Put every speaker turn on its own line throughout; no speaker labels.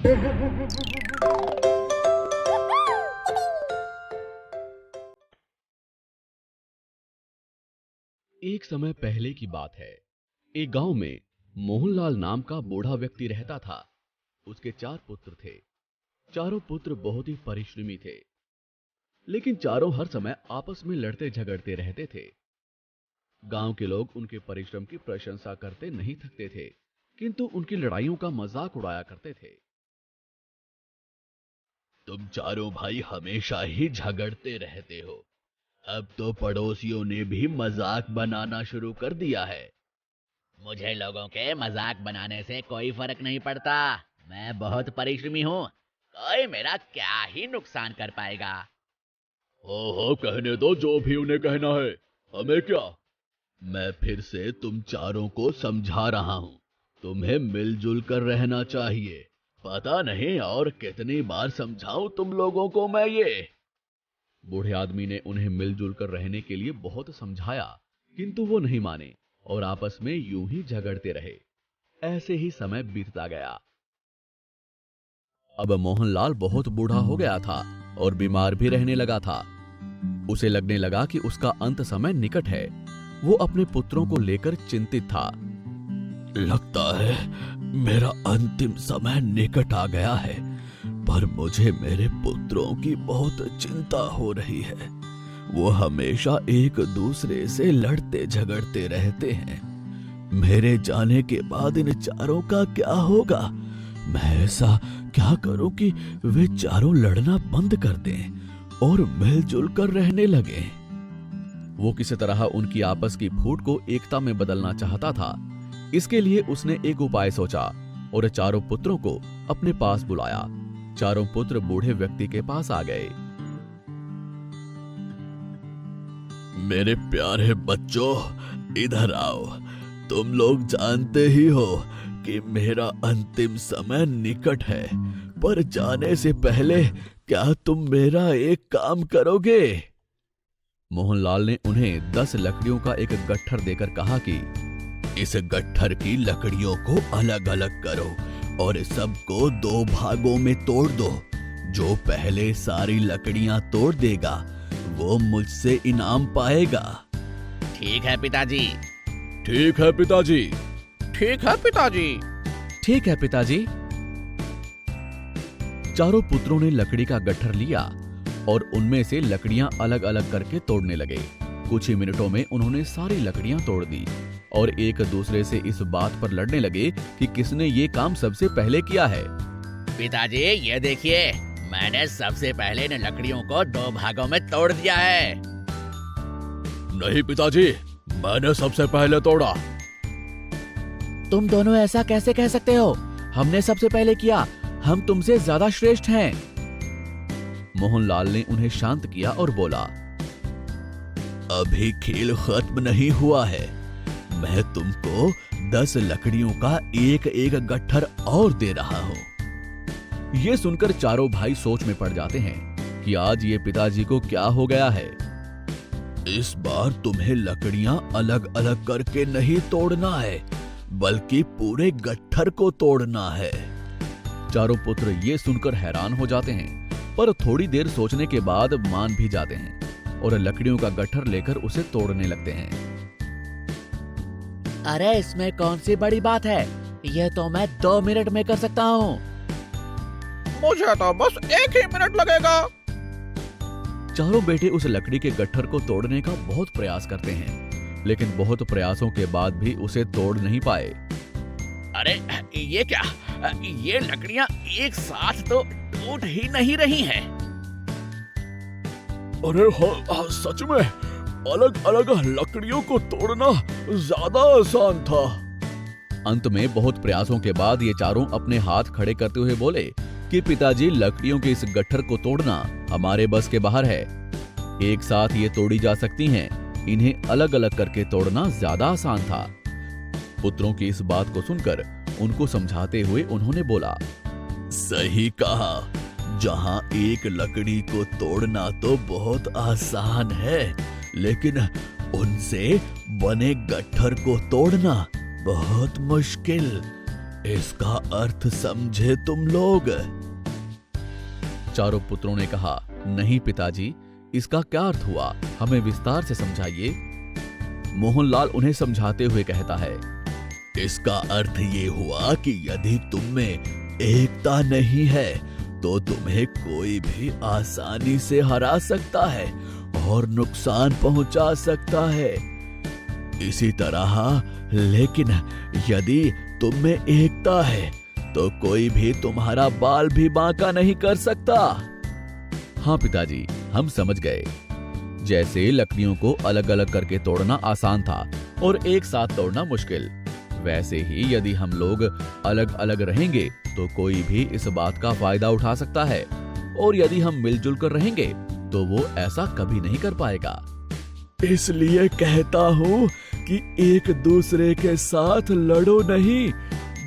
एक समय पहले की बात है। एक गांव में मोहनलाल नाम का बूढ़ा व्यक्ति रहता था। उसके 4 पुत्र थे। चारों पुत्र बहुत ही परिश्रमी थे, लेकिन चारों हर समय आपस में लड़ते झगड़ते रहते थे। गांव के लोग उनके परिश्रम की प्रशंसा करते नहीं थकते थे, किंतु उनकी लड़ाइयों का मजाक उड़ाया करते थे। तुम चारों भाई हमेशा ही झगड़ते रहते हो। अब तो पड़ोसियों ने भी मजाक बनाना शुरू कर दिया है।
मुझे लोगों के मजाक बनाने से कोई फर्क नहीं पड़ता। मैं बहुत परिश्रमी हूँ, कोई मेरा क्या ही नुकसान कर पाएगा।
हो कहने दो, जो भी उन्हें कहना है, हमें क्या। मैं फिर से तुम चारों को समझा रहा हूँ, तुम्हें मिलजुल कर रहना चाहिए। पता नहीं और कितनी बार समझाऊं तुम लोगों को मैं ये। बूढ़े आदमी ने उन्हें मिलजुल कर रहने के लिए बहुत समझाया, किंतु वो नहीं माने और आपस में यूं ही झगड़ते रहे। ऐसे ही समय बीतता गया। अब मोहनलाल बहुत बूढ़ा हो गया था और बीमार भी रहने लगा था। उसे लगने लगा कि उसका अंत समय निकट है। वो अपने पुत्रों को लेकर चिंतित था। लगता है मेरा अंतिम समय निकट आ गया है, पर मुझे मेरे पुत्रों की बहुत चिंता हो रही है। वो हमेशा एक दूसरे से लड़ते झगड़ते रहते हैं। मेरे जाने के बाद इन चारों का क्या होगा? मैं ऐसा क्या करूं कि वे चारों लड़ना बंद कर दें और मिलजुल कर रहने लगें। वो किसी तरह उनकी आपस की फूट को एकता में बदलना चाहता था। इसके लिए उसने एक उपाय सोचा और चारों पुत्रों को अपने पास बुलाया। चारों पुत्र बूढ़े व्यक्ति के पास आ गए। मेरे प्यारे बच्चों, इधर आओ। तुम लोग जानते ही हो कि मेरा अंतिम समय निकट है, पर जाने से पहले क्या तुम मेरा एक काम करोगे? मोहनलाल ने उन्हें 10 लकड़ियों का एक गट्ठर देकर कहा कि इस गट्ठर की लकड़ियों को अलग अलग करो और सबको 2 भागों में तोड़ दो। जो पहले सारी लकड़ियां तोड़ देगा वो मुझसे इनाम पाएगा।
ठीक है पिताजी।
ठीक है पिताजी।
ठीक है पिताजी।
ठीक है पिताजी। चारों पुत्रों ने लकड़ी का गट्ठर लिया और उनमें से लकड़ियां अलग अलग करके तोड़ने लगे। कुछ ही मिनटों में उन्होंने सारी लकड़ियां तोड़ दी और एक दूसरे से इस बात पर लड़ने लगे कि किसने ये काम सबसे पहले किया है।
पिताजी ये देखिए, मैंने सबसे पहले इन लकड़ियों को 2 भागों में तोड़ दिया है।
नहीं पिताजी, मैंने सबसे पहले तोड़ा।
तुम दोनों ऐसा कैसे कह सकते हो? हमने सबसे पहले किया, हम तुमसे ज्यादा श्रेष्ठ हैं।
मोहनलाल ने उन्हें शांत किया और बोला, अभी खेल खत्म नहीं हुआ है। मैं तुमको 10 लकड़ियों का एक एक गट्ठर और दे रहा हूं। ये सुनकर चारों भाई सोच में पड़ जाते हैं कि आज ये पिताजी को क्या हो गया है। इस बार तुम्हें लकड़ियां अलग अलग करके नहीं तोड़ना है, बल्कि पूरे गट्ठर को तोड़ना है। चारों पुत्र ये सुनकर हैरान हो जाते हैं, पर थोड़ी देर सोचने के बाद मान भी जाते हैं और लकड़ियों का गट्ठर लेकर उसे तोड़ने लगते हैं।
अरे इसमें कौन सी बड़ी बात है? यह तो मैं 2 मिनट में कर सकता हूँ।
मुझे तो बस 1 ही मिनट लगेगा।
चारों बेटे उस लकड़ी के गट्ठर को तोड़ने का बहुत प्रयास करते हैं, लेकिन बहुत प्रयासों के बाद भी उसे तोड़ नहीं पाए।
अरे ये क्या? ये लकड़ियां एक साथ तो टूट ही नहीं रही हैं।
अरे हाँ, सच में अलग अलग लकड़ियों को तोड़ना ज्यादा आसान था। अंत में बहुत प्रयासों के बाद ये चारों अपने हाथ खड़े करते हुए बोले कि पिताजी, लकड़ियों के इस गट्ठर को तोड़ना हमारे बस के बाहर है। एक साथ ये तोड़ी जा सकती हैं, इन्हें अलग अलग करके तोड़ना ज्यादा आसान था। पुत्रों की इस बात को सुनकर उनको समझाते हुए उन्होंने बोला, सही कहा। जहां एक लकड़ी को तोड़ना तो बहुत आसान है, लेकिन उनसे बने गट्ठर को तोड़ना बहुत मुश्किल। इसका अर्थ समझे तुम लोग? चारों पुत्रों ने कहा, नहीं पिताजी, इसका क्या अर्थ हुआ, हमें विस्तार से समझाइए। मोहनलाल उन्हें समझाते हुए कहता है, इसका अर्थ ये हुआ कि यदि तुम में एकता नहीं है तो तुम्हें कोई भी आसानी से हरा सकता है और नुकसान पहुंचा सकता है। इसी तरह लेकिन यदि तुम में एकता है तो कोई भी तुम्हारा बाल भी बांका नहीं कर सकता। हाँ पिताजी, हम समझ गए। जैसे लकड़ियों को अलग अलग करके तोड़ना आसान था और एक साथ तोड़ना मुश्किल, वैसे ही यदि हम लोग अलग अलग रहेंगे तो कोई भी इस बात का फायदा उठा सकता है, और यदि हम मिलजुल कर रहेंगे तो वो ऐसा कभी नहीं कर पाएगा। इसलिए कहता हूँ कि एक दूसरे के साथ लड़ो नहीं,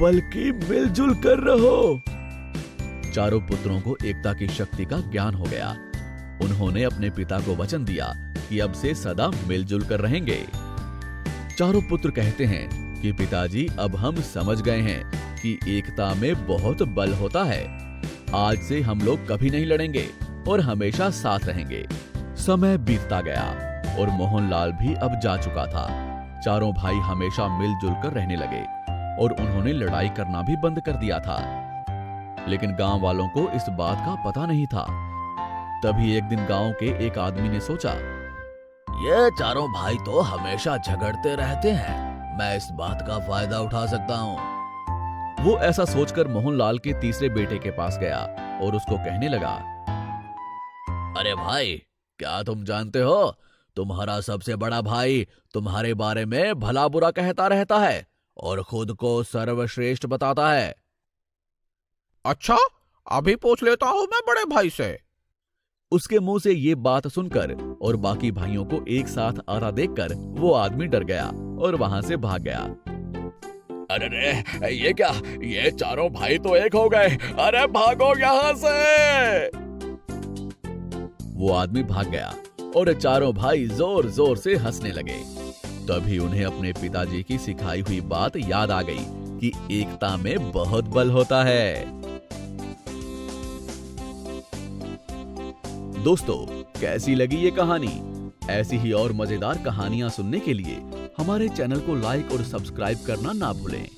बल्कि मिलजुल कर रहो। चारों पुत्रों को एकता की शक्ति का ज्ञान हो गया। उन्होंने अपने पिता को वचन दिया कि अब से सदा मिलजुल कर रहेंगे। चारों पुत्र कहते हैं कि पिताजी, अब हम समझ गए हैं कि एकता में बहुत बल होता है। आज से हम लोग कभी नहीं लड़ेंगे और हमेशा साथ रहेंगे। समय बीतता गया और मोहनलाल भी अब जा चुका था। चारों भाई हमेशा मिलजुल कर रहने लगे और उन्होंने लड़ाई करना भी बंद कर दिया था। लेकिन गांव वालों को इस बात का पता नहीं था। तभी एक दिन गांव के एक आदमी ने सोचा, ये चारों भाई तो हमेशा झगड़ते रहते हैं, मैं इस बात का फायदा उठा सकता हूँ। वो ऐसा सोचकर मोहनलाल के तीसरे बेटे के पास गया और उसको कहने लगा, अरे भाई, क्या तुम जानते हो, तुम्हारा सबसे बड़ा भाई तुम्हारे बारे में भला बुरा कहता रहता है और खुद को सर्वश्रेष्ठ बताता है।
अच्छा, अभी पूछ लेता हूँ मैं बड़े भाई से।
उसके मुंह से ये बात सुनकर और बाकी भाइयों को एक साथ आता देखकर वो आदमी डर गया और वहां से भाग गया। अरे रे, ये क्या, ये चारों भाई तो एक हो गए, अरे भागो यहाँ से। वो आदमी भाग गया और चारों भाई जोर जोर से हंसने लगे। तभी उन्हें अपने पिताजी की सिखाई हुई बात याद आ गई कि एकता में बहुत बल होता है। दोस्तों, कैसी लगी ये कहानी? ऐसी ही और मजेदार कहानियां सुनने के लिए हमारे चैनल को लाइक और सब्सक्राइब करना ना भूलें।